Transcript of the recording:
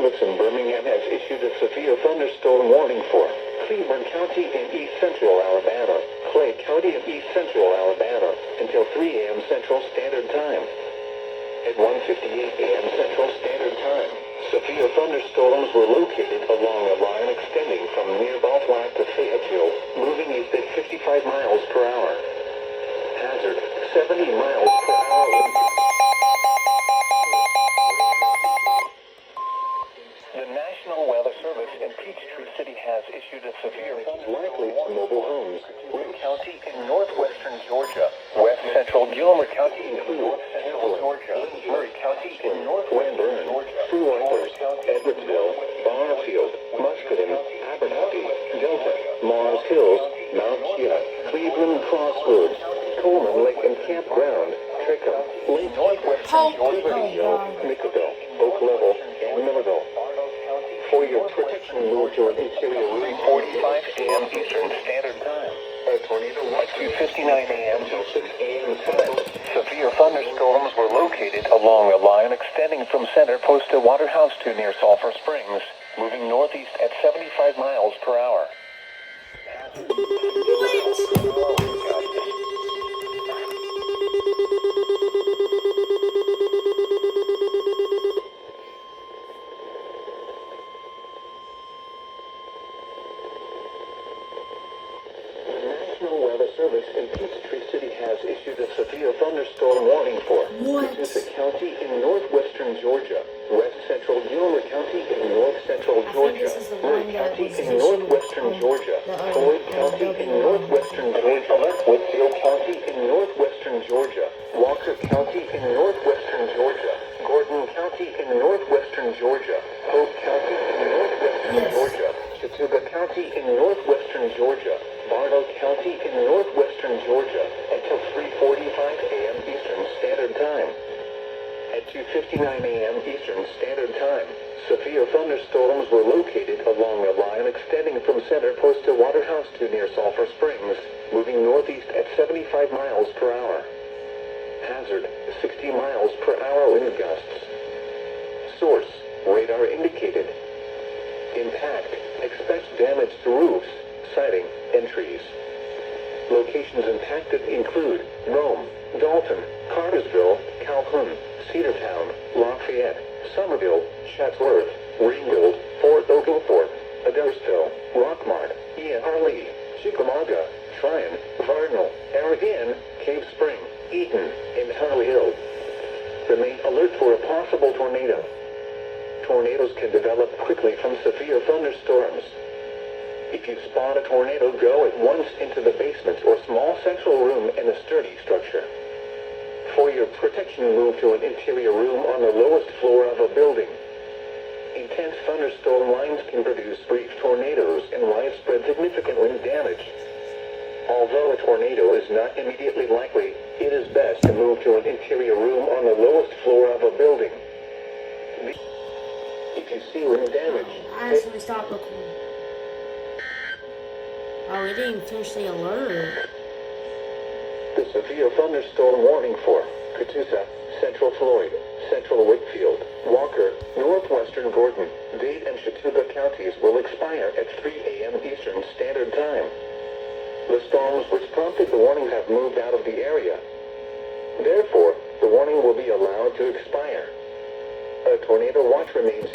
Service in Birmingham has issued a severe thunderstorm warning for Cleveland County in East Central Alabama, Clay County in East Central Alabama, until 3 a.m. Central Standard Time. At 1:58 a.m. Central Standard Time, severe thunderstorms were located along a line extending from near Baltimore to Fayetteville, moving east at 55 miles per hour. Hazard, 70 miles per hour wind. The National Weather Service in Peachtree City has issued a severe thunderstorm likely to mobile homes. Wood County in northwestern Georgia, west central Gilmer County in north central Georgia, Murray County in northwestern Georgia, Freelanders, Edwardsville, Barfield, Muscatine, Abernathy, Delta, Mars Hills, Mount Kia, Cleveland Crossroads, Coleman Lake and Campground, Trickham, Lake Northwestern Liberty Hill, Nickerville, Oak Level, and Millerville. For your protection, move to an interior room 3:45 a.m. Eastern Standard Time. A tornado at 2:59 a.m. till 6 a.m. Central. Severe thunderstorms were located along a line extending from Center Post to Waterhouse to near Sulphur Springs, moving northeast at 75 miles per hour. National Weather Service in Peachtree City has issued a severe thunderstorm warning for Catoosa County in northwestern Georgia, west central Gilmer County in north central Georgia, Murray County in northwestern Georgia, Floyd County in northwestern Georgia, Whitfield County in northwestern Georgia, Walker County in northwestern Georgia, Gordon County in northwestern Georgia, Hope County in northwestern Georgia, Chattooga County in northwestern Georgia, Bartow County in northwestern Georgia until 3:45 a.m. Eastern Standard Time. At 2:59 a.m. Eastern Standard Time, severe thunderstorms were located along a line extending from Center Post to Waterhouse to near Sulphur Springs, moving northeast at 75 miles per hour. Hazard, 60 miles per hour wind gusts. Source, radar indicated. Impact, expect damage to roofs, siding, and trees. Locations impacted include Rome, Dalton, Cartersville, Calhoun, Cedartown, Lafayette, Somerville, Chatsworth, Ringgold, Fort Oglethorpe, Adairsville, Rockmart, Ian Harley, Chickamauga, Tryon, Vardinal, Aragon, Cave Spring, Eaton, and Harley Hill. Remain alert for a possible tornado. Tornadoes can develop quickly from severe thunderstorms. If you spot a tornado, go at once into the basement or small central room in a sturdy structure. For your protection, move to an interior room on the lowest floor of a building. Intense thunderstorm lines can produce brief tornadoes and widespread significant wind damage. Although a tornado is not immediately likely, it is best to move to an interior room on the lowest floor of a building. If you see wind damage... I actually stopped recording. Oh, we didn't even finish the alert. The severe thunderstorm warning for Catoosa, Central Floyd, Central Whitfield, Walker, Northwestern Gordon, Dade, and Chattooga counties will expire at 3 a.m. Eastern Standard Time. The storms which prompted the warning have moved out of the area. Therefore, the warning will be allowed to expire. A tornado watch remains.